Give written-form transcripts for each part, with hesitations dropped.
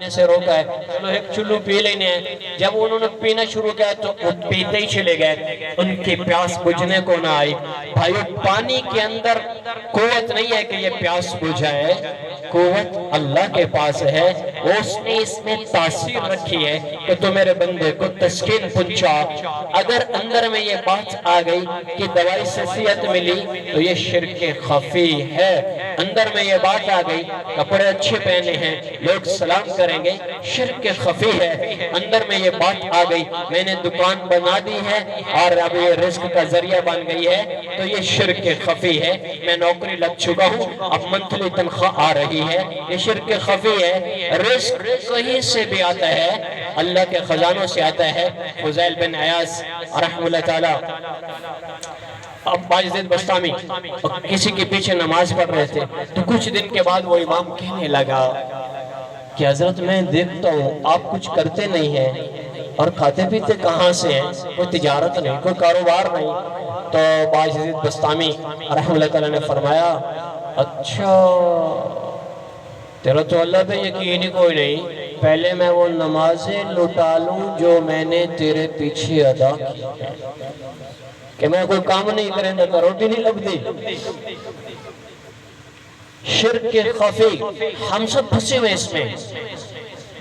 سے روکا ہے، چلو ایک چلو پی لینے ہیں۔ جب انہوں نے پینا شروع کیا تو وہ پیتے ہی چلے گئے، ان کی پیاس بجھنے کو نہ آئی۔ بھائیو، پانی کے اندر قوت نہیں ہے کہ یہ پیاس بجھائے، قوت اللہ کے پاس ہے، اس نے اس میں تاثیر رکھی ہے کہ تو میرے بندے کو تسکین پہنچا۔ اگر اندر میں یہ بات آ گئی کہ دوائی سے صحت ملی تو یہ شرک خفی ہے۔ اندر میں یہ بات آ گئی، کپڑے اچھے پہنے ہیں، لوگ سلام کریں گے، شرک خفی ہے۔ اندر میں یہ بات آ گئی، میں نے دکان بنا دی ہے اور اب یہ رزق کا ذریعہ بن گئی ہے تو یہ شرک خفی ہے۔ میں نوکری لگ چکا ہوں، اب منتھلی تنخواہ آ رہی ہے، یہ شرک خفی ہے۔ رزق کہیں سے بھی آتا ہے، اللہ کے خزانوں سے آتا ہے۔ فضیل بن عیاض رحمہ اللہ تعالی اب باجزید بستامی کسی کے پیچھے نماز پڑھ رہے تھے تو کچھ دن کے بعد وہ امام کہنے لگا کہ حضرت میں دیکھتا ہوں آپ کچھ کرتے نہیں ہیں اور کھاتے پیتے کہاں سے ہیں، کوئی تجارت نہیں، کوئی کاروبار نہیں۔ تو باجزید بستامی رحمہ اللہ تعالیٰ نے فرمایا، اچھا تیرا تو اللہ پہ یقین ہی کوئی نہیں، پہلے میں وہ نمازیں لٹا لوں جو میں نے تیرے پیچھے ادا کی ہے، کہ میں کوئی کام نہیں کریں تو روٹی نہیں لگتی۔ شرک خفی، ہم سب پھنسے ہوئے اس میں۔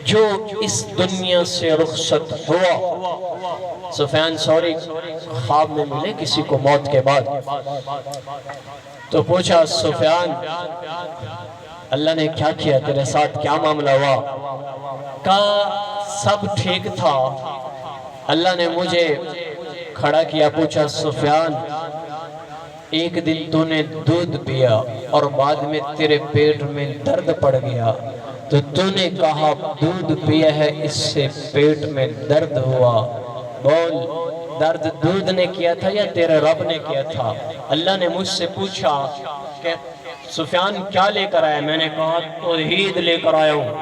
جو اس دنیا سے رخصت ہوا، سفیان ثوری خواب میں ملے کسی کو موت کے بعد، تو پوچھا سفیان اللہ نے کیا کیا تیرے ساتھ، کیا معاملہ ہوا؟ کہا سب ٹھیک تھا، اللہ نے مجھے کھڑا کیا، پوچھا سفیان ایک دن تو نے دودھ پیا اور بعد میں تیرے پیٹ میں درد پڑ گیا تو تو نے کہا دودھ پیا ہے اس سے پیٹ میں درد ہوا، بول درد دودھ نے کیا تھا یا تیرے رب نے کیا تھا؟ اللہ نے مجھ سے پوچھا کہ سفیان کیا لے کر آیا؟ میں نے کہا توحید لے کر آیا ہوں،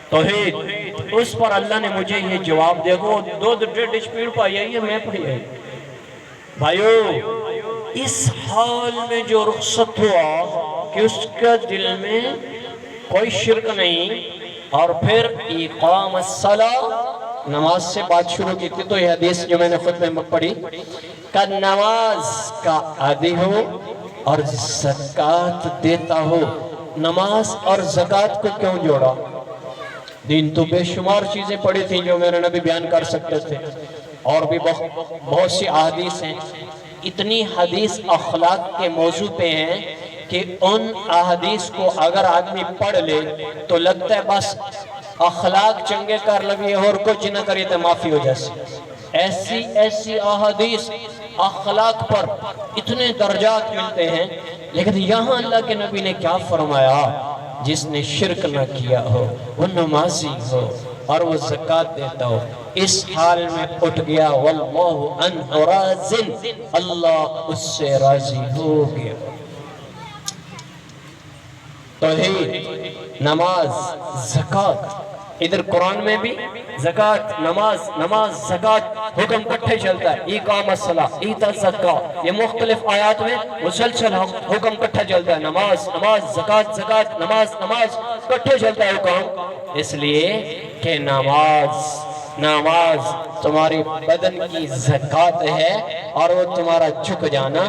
توحید۔ اس پر اللہ نے مجھے یہ جواب دے گو دودھ ڈیڑھ اسپیڈ پائی ہے یہ میں پڑھی ہے۔ بھائیو، اس حال میں جو رخصت ہوا کہ اس کا دل میں کوئی شرک نہیں، اور پھر اقام الصلاۃ، نماز سے بات شروع کی تھی تو یہ حدیث جو میں نے خطبے میں پڑھی کہ نماز کا عادی ہو اور زکوٰۃ دیتا ہو۔ نماز اور زکوٰۃ کو کیوں جوڑا؟ دین تو بے شمار چیزیں پڑھی تھیں جو میرے نبی بیان کر سکتے تھے، اور بھی بہت سی احادیث ہیں۔ اتنی حدیث اخلاق کے موضوع پہ ہیں کہ ان احادیث کو اگر آدمی پڑھ لے تو لگتا ہے بس اخلاق چنگے کر لگی اور کچھ نہ کری تو معافی ہو جیسے۔ ایسی احادیث اخلاق پر اتنے درجات ملتے ہیں، لیکن یہاں اللہ کے نبی نے کیا فرمایا؟ جس نے شرک نہ کیا ہو، وہ نمازی ہو اور وہ زکوٰۃ دیتا ہو، اس حال میں اٹھ گیا واللہ عنہ راضٍ، اللہ اس سے راضی ہو گیا۔ توحید، نماز، زکوٰۃ، ادھر قرآن میں بھی زکوٰۃ، نماز زکوٰۃ حکم کٹھے چلتا ہے، اقام الصلاۃ، ایتاء الزکوٰۃ، یہ مختلف آیات میں مسلسل حکم کٹھا چلتا ہے، نماز زکوٰۃ، نماز کٹھے چلتا ہے حکم، اس لیے کہ نماز تمہاری بدن کی زکوٰۃ ہے اور وہ تمہارا جھک جانا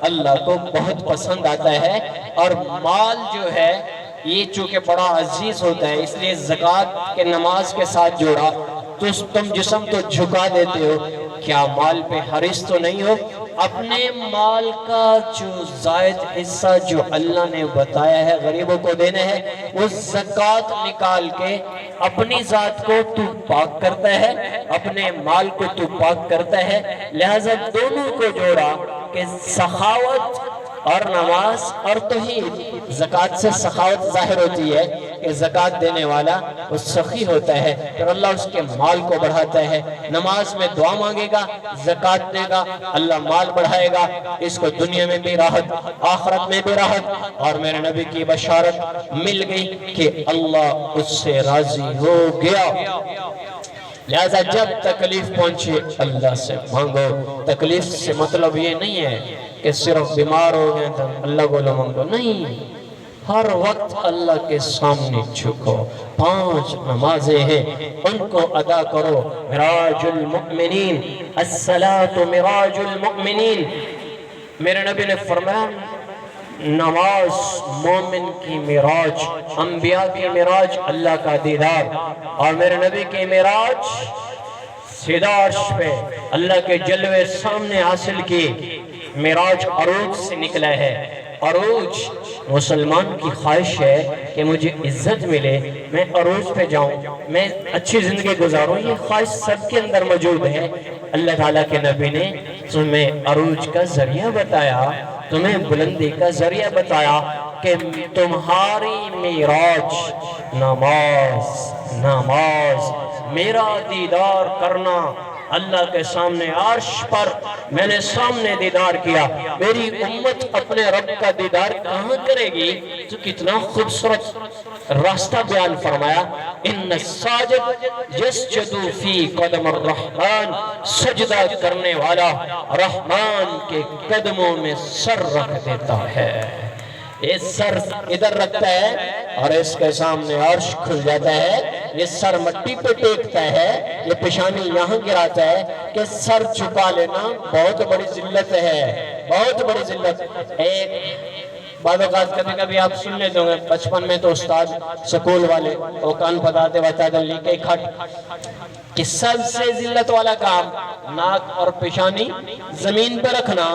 اللہ کو بہت پسند آتا ہے۔ اور مال جو ہے یہ چونکہ بڑا عزیز ہوتا ہے، اس لیے زکوٰۃ کے نماز کے ساتھ جوڑا۔ تو تم جسم تو جھکا دیتے ہو، کیا مال پہ حریص تو نہیں ہو؟ اپنے مال کا جو زائد حصہ جو اللہ نے بتایا ہے غریبوں کو دینے ہے، وہ زکوٰۃ نکال کے اپنی ذات کو تو پاک کرتا ہے، اپنے مال کو تو پاک کرتا ہے۔ لہذا دونوں کو جوڑا کہ سخاوت اور نماز اور توحید۔ زکوٰۃ سے سخاوت ظاہر ہوتی ہے کہ زکوٰۃ دینے والا وہ سخی ہوتا ہے، پھر اللہ اس کے مال کو بڑھاتا ہے۔ نماز میں دعا مانگے گا، زکوٰۃ دے گا، اللہ مال بڑھائے گا، اس کو دنیا میں بھی راحت، آخرت میں بھی راحت۔ اور میرے نبی کی بشارت مل گئی کہ اللہ اس سے راضی ہو گیا۔ لہذا جب تکلیف پہنچے اللہ سے مانگو۔ تکلیف سے مطلب یہ نہیں ہے کہ صرف بیمار ہو گئے تو اللہ کو مانگو، نہیں، ہر وقت اللہ کے سامنے جھکو. 5 نمازیں ہیں ان کو ادا کرو. معراج المؤمنین، الصلاۃ معراج المؤمنین. میرے نبی نے فرمایا نماز مومن کی معراج، انبیاء کی معراج اللہ کا دیدار، اور میرے نبی کی معراج سیدھا عرش پہ اللہ کے جلوے سامنے حاصل کی. معراج عروج سے نکلا ہے. عروج مسلمان کی خواہش ہے کہ مجھے عزت ملے، میں عروج پہ جاؤں، میں اچھی زندگی گزاروں. یہ خواہش سب کے اندر موجود ہے. اللہ تعالیٰ کے نبی نے تمہیں عروج کا ذریعہ بتایا، تمہیں بلندی کا ذریعہ بتایا کہ تمہاری معراج نماز میرا دیدار کرنا. اللہ کے سامنے عرش پر میں نے سامنے دیدار کیا. میری امت اپنے رب کا دیدار کہاں کرے گی؟ تو کتنا خوبصورت راستہ بیان فرمایا. ان الساجد یسجد فی قدم الرحمن، سجدہ کرنے والا رحمان کے قدموں میں سر رکھ دیتا ہے. یہ سر ادھر رکھتا ہے اور اس کے سامنے عرش کھل جاتا ہے. یہ سر مٹی پہ ٹیکتا ہے، یہ پیشانی یہاں گراتا ہے کہ سر چھپا لینا بہت بڑی ذلت ہے، بہت بڑی ذلت. ایک بعض اوقات کبھی کبھی آپ سن لیتے ہوں گے، بچپن میں تو استاد سکول والے وہ کان بتاتے بتاتے لیکے کھٹ کہ سب سے ذلت والا کام ناک اور پیشانی زمین پہ رکھنا.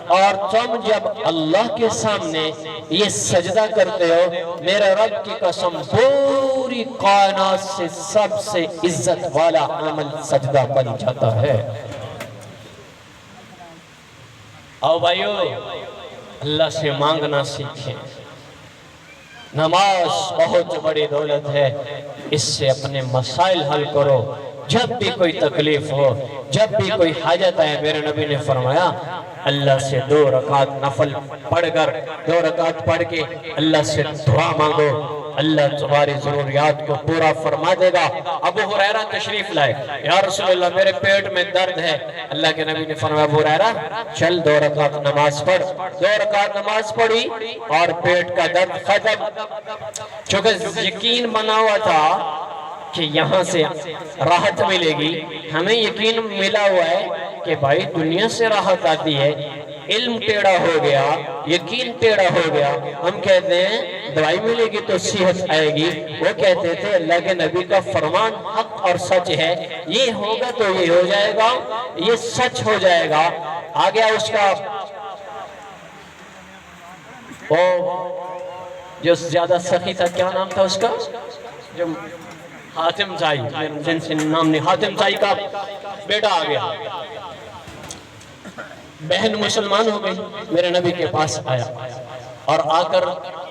اور تم جب اللہ کے سامنے یہ سجدہ کرتے ہو، میرے رب کی قسم پوری کائنات سے سب سے عزت والا عمل سجدہ بن جاتا ہے. آؤ بھائیو، اللہ سے مانگنا سیکھیں. نماز بہت بڑی دولت ہے، اس سے اپنے مسائل حل کرو. جب بھی کوئی تکلیف ہو، جب بھی کوئی حاجت ہے، میرے نبی نے فرمایا اللہ سے 2 رکعت نفل پڑھ کر 2 رکعت پڑھ کے اللہ سے دعا مانگو، اللہ تمہاری ضروریات کو پورا فرما دے گا. ابو ہریرہ تشریف لائے، یا رسول اللہ میرے پیٹ میں درد ہے. اللہ کے نبی نے فرمایا ابو ہریرہ چل 2 رکعت نماز پڑھ. 2 رکعت نماز پڑھی اور پیٹ کا درد ختم. چونکہ یقین بنا ہوا تھا کہ یہاں سے راحت ملے گی. ہمیں یقین ملا ہوا ہے کہ بھائی دنیا سے راحت آتی ہے. علم ٹیڑھا ہو گیا، یقین ٹیڑھا ہو گیا. ہم کہتے ہیں دوائی ملے گی تو صحت آئے گی. وہ کہتے تھے اللہ کے نبی کا فرمان حق اور سچ ہے، یہ ہوگا تو یہ ہو جائے گا، یہ سچ ہو جائے گا. آ گیا اس کا وہ جو زیادہ سخی تھا، کیا نام تھا اس کا، جو حاتم زائی، جن سے نام نہیں، حاتم زائی کا بیٹا آ گیا. بہن مسلمان ہو گئی، میرے نبی کے پاس آیا اور آ کر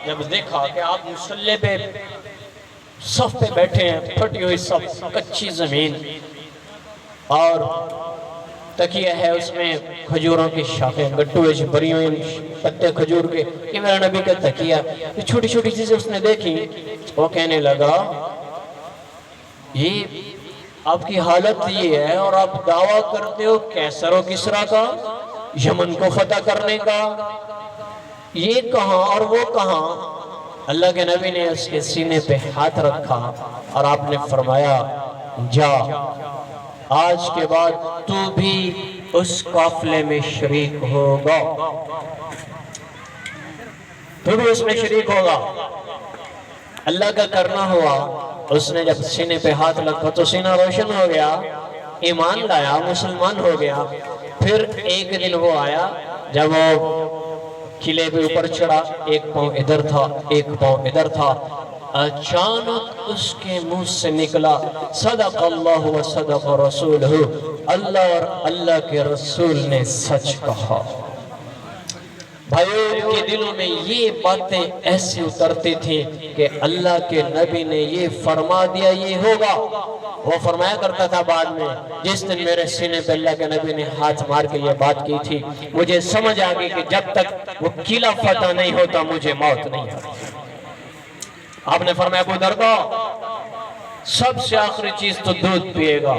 جب دیکھا کہ آپ مصلی پہ صف پہ بیٹھے ہیں، پھٹی ہوئی صف، کچی زمین، اور تکیہ ہے اس میں کھجوروں کی شاخیں گٹو ایچ بری ہوئی پتے کھجور کے. کہ میرے نبی کا تکیہ، یہ چھوٹی چھوٹی چیزیں اس نے دیکھی. وہ کہنے لگا یہ آپ کی حالت یہ ہے اور آپ دعویٰ کرتے ہو کیسر و کسرا کا، یمن کو فتح کرنے کا، یہ کہاں اور وہ کہاں. اللہ کے نبی نے اس کے سینے پہ ہاتھ رکھا اور آپ نے فرمایا جا، آج کے بعد تو بھی اس قافلے میں شریک ہوگا، تو بھی اس میں شریک ہوگا. اللہ کا کرنا ہوا. اس نے جب سینے پہ ہاتھ رکھا تو سینہ روشن ہو گیا، ایمان لایا، مسلمان ہو گیا. پھر ایک دن وہ آیا جب وہ قلعے پہ اوپر چڑھا، ایک پاؤں ادھر تھا ایک پاؤں ادھر تھا. اچانک اس کے منہ سے نکلا صدق اللہ و صدق رسولہ، اللہ اور اللہ کے رسول نے سچ کہا. بھائیوں کے دلوں میں یہ باتیں ایسی اترتی تھی کہ اللہ کے نبی نے یہ فرما دیا یہ ہوگا. وہ فرمایا کرتا تھا بعد میں، جس دن میرے سینے پہ اللہ کے نبی نے ہاتھ مار کے یہ بات کی تھی، مجھے سمجھ آ گئی کہ جب تک وہ قلعہ فتح نہیں ہوتا مجھے موت نہیں ہوتی. آپ نے فرمایا ابو دردہ سب سے آخری چیز تو دودھ پیے گا.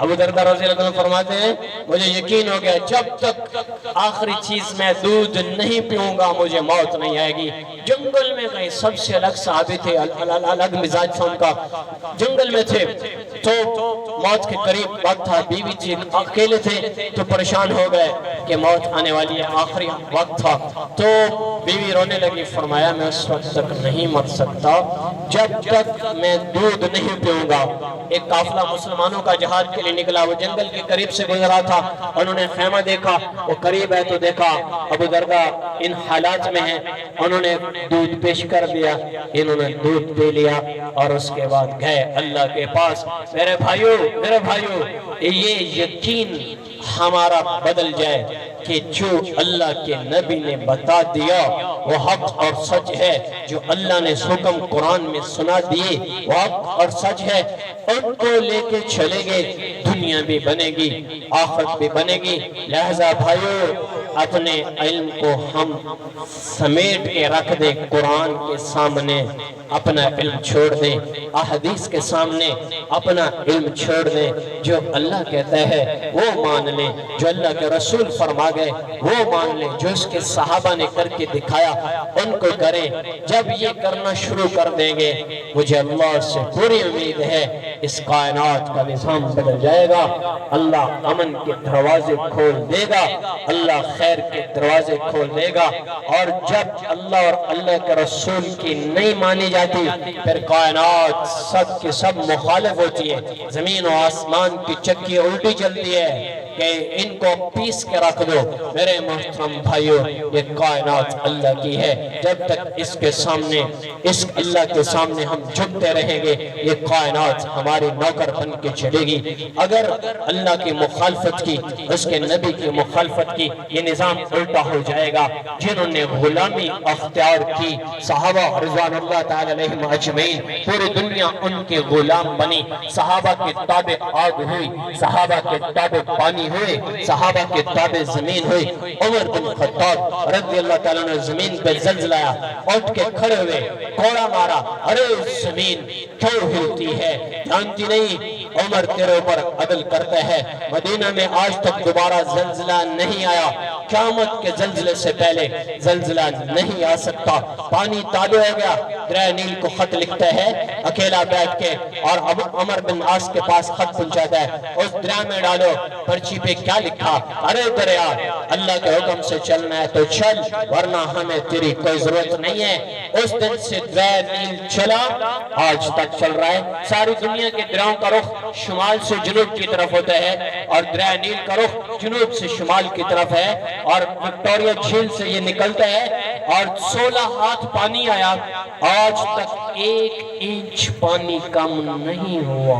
ابو دردہ رضی اللہ عنہ فرماتے ہیں مجھے یقین ہو گیا جب تک آخری چیز میں دودھ نہیں پیوں گا مجھے موت نہیں آئے گی. جنگل میں گئے، سب سے الگ صحابی تھے، الگ مزاج تھا ان کا، جنگل میں تھے تو موت کے قریب وقت تھا، بیوی جی اکیلے تھے تو پریشان ہو گئے کہ موت آنے والی ہے، آخری وقت تھا تو بیوی رونے لگی، فرمایا میں اس وقت تک نہیں مر سکتا جب تک میں دودھ نہیں پیوں گا۔ ایک قافلہ مسلمانوں کا جہاد کے لیے نکلا، وہ جنگل کے قریب سے گزرا تھا، انہوں نے خیمہ دیکھا، وہ قریب ہے تو دیکھا ابو دردہ ان حالات میں ہیں، انہوں نے دودھ پیش کر دیا، انہوں نے دودھ پی لیا اور اس کے بعد گئے اللہ کے پاس۔ میرے بھائیو یہ یقین ہمارا بدل جائے کہ جو اللہ کے نبی نے بتا دیا وہ حق اور سچ ہے، جو اللہ نے حکم قرآن میں سنا دیے وہ حق اور سچ ہے، ان کو لے کے چلے گے، دنیا بھی بنے گی آخرت بھی بنے گی۔ لہذا بھائیو اپنے علم کو ہم سمیٹ کے رکھ دیں، قرآن کے سامنے اپنا علم چھوڑ دیں، احادیث کے سامنے اپنا علم چھوڑ دیں، جو اللہ کہتا ہے وہ مان لیں، جو اللہ کے رسول فرما گئے وہ مان لیں، جو اس کے صحابہ نے کر کے دکھایا ان کو کریں۔ جب یہ کرنا شروع کر دیں گے مجھے اللہ سے پوری امید ہے اس کائنات کا نظام بدل جائے گا، اللہ امن کے دروازے کھول دے گا، اللہ خیر کے دروازے کھول دے گا، اور جب اللہ اور اللہ کے رسول کی نہیں مانی جاتی پھر کائنات سب کے سب مخالف ہوتی ہے، زمین و آسمان کی چکی الٹی چلتی ہے کہ ان کو پیس کے رکھ دو۔ میرے محترم بھائیو یہ کائنات اللہ کی ہے، جب تک اس کے سامنے اس اللہ کے سامنے ہم جھکتے رہیں گے یہ کائنات ہماری نوکر بن کے چلے گی۔ اگر اللہ کی مخالفت کی، اس کے نبی کی مخالفت کی، یہ نظام الٹا ہو جائے گا۔ جنہوں نے غلامی اختیار کی صحابہ رضوان اللہ تعالی علیہم اجمعین، پوری دنیا ان کے غلام بنی، صحابہ کے تابع آگ ہوئی، صحابہ کے تابع پانی ہوئے، صحابہ کے تابع زمین ہوئی۔ عمر بن خطاب رضی اللہ تعالیٰ نے زمین پہ زلزلہ آیا، اٹھ کے کھڑے ہوئے، کوڑا مارا، ارے زمین کیوں ہلتی ہے، جانتی نہیں عمر تیرے اوپر عدل کرتا ہے، مدینہ میں آج تک دوبارہ زلزلہ نہیں آیا، قیامت کے زلزلے سے پہلے زلزلہ نہیں آ سکتا۔ پانی تابع ہو گیا، دریا نیل کو خط لکھتا ہے اکیلا بیٹھ کے، اور عمر بن عاص کے پاس خط پہنچاتا ہے، اس دریا میں ڈالو، پرچی پہ کیا لکھا، ارے دریا اللہ کے حکم سے چلنا ہے تو چل ورنہ ہمیں تیری کوئی ضرورت نہیں ہے۔ اس دن سے دریا نیل چلا، آج تک چل رہا ہے۔ ساری دنیا کے دریاؤں کا رخ شمال سے جنوب کی طرف ہوتا ہے اور دریا نیل کا رخ جنوب سے شمال کی طرف ہے، اور وکٹوریا جھیل سے یہ نکلتا ہے اور 16 ہاتھ پانی آیا، آج تک 1 انچ پانی کم نہیں ہوا۔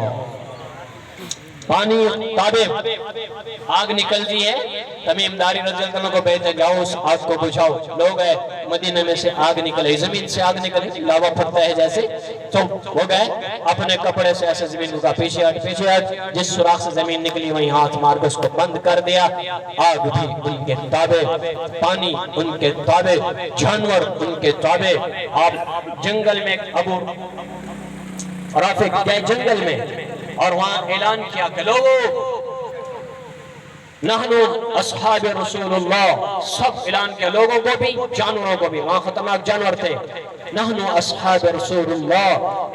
پانی تابع، آگ نکلتی ہے، تمیم داری رضی اللہ عنہ کو بھیجتے جاؤ اس آگ کو بجھاؤ، لوگ گئے مدینہ میں سے آگ نکلے، زمین سے آگ نکلے، لاوا پھٹتا ہے جیسے، تو وہ گئے اپنے کپڑے سے ایسے زمین کو کہا پیچھے ہٹ، جس سوراخ سے زمین نکلی وہیں ہاتھ مار کے اس کو بند کر دیا۔ آگ بھی ان کے تابع، پانی ان کے تابع، جانور ان کے تابع۔ آپ جنگل میں ابو رافق گئے جنگل میں اور وہاں اعلان کیا کہ لوگوں نحنو اصحاب رسول اللہ، سب اعلان کیا، لوگوں کو بھی جانوروں کو بھی، وہاں خطرناک جانور تھے، نحنو اصحاب رسول اللہ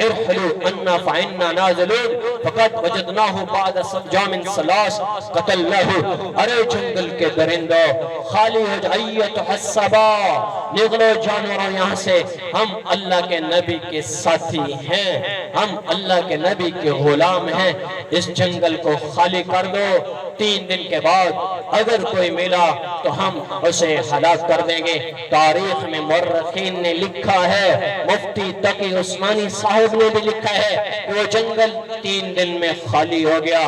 ارحلوا انا فعنا نازلون فقد وجدناه بعد جام ثلاث قتلناه، ارے جنگل کے درندوں خالی ہو جائیت حسبا، نکلو جانوروں یہاں سے، ہم اللہ کے نبی کے ساتھی ہیں، ہم اللہ کے نبی کے غلام ہیں، اس جنگل کو خالی کر دو، 3 دن کے بعد اگر کوئی ملا تو ہم اسے ہلاک کر دیں گے۔ تاریخ میں مورخین نے لکھا ہے، مفتی تقی عثمانی صاحب نے بھی لکھا ہے کہ وہ جنگل 3 دن میں خالی ہو گیا،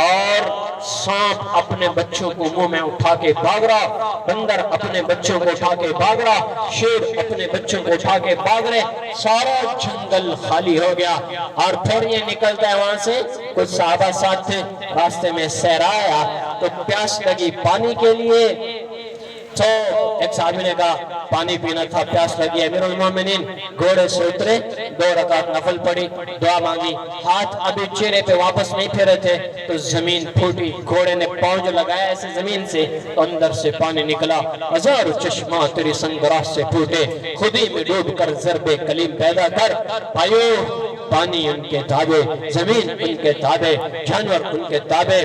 اور سانپ اپنے بچوں کو منہ میں اٹھا کے بھاگ رہا، بندر اپنے بچوں کو اٹھا کے بھاگ رہا، شیر اپنے بچوں کو اٹھا کے بھاگ رہے، سارا جنگل خالی ہو گیا۔ اور پھر یہ نکلتا ہے وہاں سے، کچھ صحابہ ساتھ تھے، راستے میں سیر آیا تو پیاس لگی پانی کے لیے، تو ایک صحابی نے کہا پانی پینا تھا، پیاس لگی، امیر المومنین گھوڑے سے اترے، 2 رکعت نفل پڑھی، دعا مانگی، ہاتھ ابھی چہرے پہ واپس نہیں پھیرے تھے تو زمین پھوٹی، گھوڑے نے پاؤں جو لگایا ایسے زمین سے، اندر سے پانی نکلا، ہزاروں چشمہ تیری سنگراہ سے پھوٹے، خودی میں ڈوب کر ضرب کلیم پیدا کر، بھائیو پانی ان کے تابع، زمین ان کے تابع، جانور ان کے تابع،